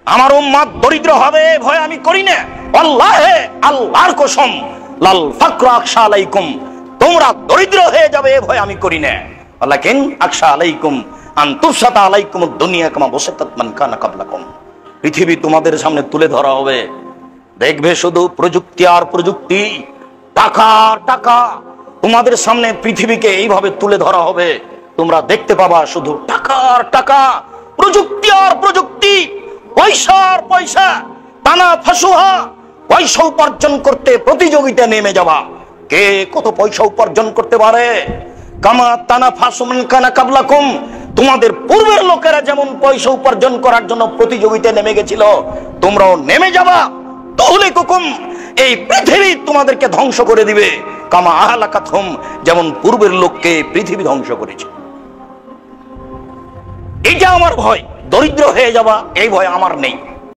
আমার উম্মত দরিদ্র হবে ভয় আমি করি না। আল্লাহে, আল্লাহর কসম, লাল ফাকর আখশা আলাইকুম, তোমরা দরিদ্র হয়ে যাবে ভয় আমি করি না। ওয়ালাকিন আখশা আলাইকুম আন তুফসাতা আলাইকুম দুনিয়া কামা বাসাতাত মান কানা ক্বাবলাকুম। পৃথিবী তোমাদের সামনে তুলে ধরা হবে, দেখবে শুধু প্রযুক্তি আর প্রযুক্তি, টাকা টাকা। তোমাদের সামনে পৃথিবীকে এইভাবে তুলে ধরা হবে, তোমরা দেখতে পাবা শুধু টাকা আর টাকা, প্রযুক্তি আর প্রযুক্তি, পয়সা আর পয়সা। টানা ফাসুহা, পয়সা উপার্জন করতে প্রতিযোগিতা নেমে যাবা, কে কত পয়সা উপার্জন করতে পারে। কামা তানা ফাসুমান কানা কাবলাকুম, তোমাদের পূর্বের লোকেরা যেমন পয়সা উপার্জন করার জন্য প্রতিযোগিতায় নেমে গেছিল, তোমরাও নেমে যাবা। তাহলে কুকুম, এই পৃথিবী তোমাদেরকে ধ্বংস করে দিবে। কামা আহলাকাতহুম, যেমন পূর্বের লোককে পৃথিবী ধ্বংস করেছে। এটা আমার ভয়, দরিদ্র হয়ে যাবা এই ভয় আমার নেই।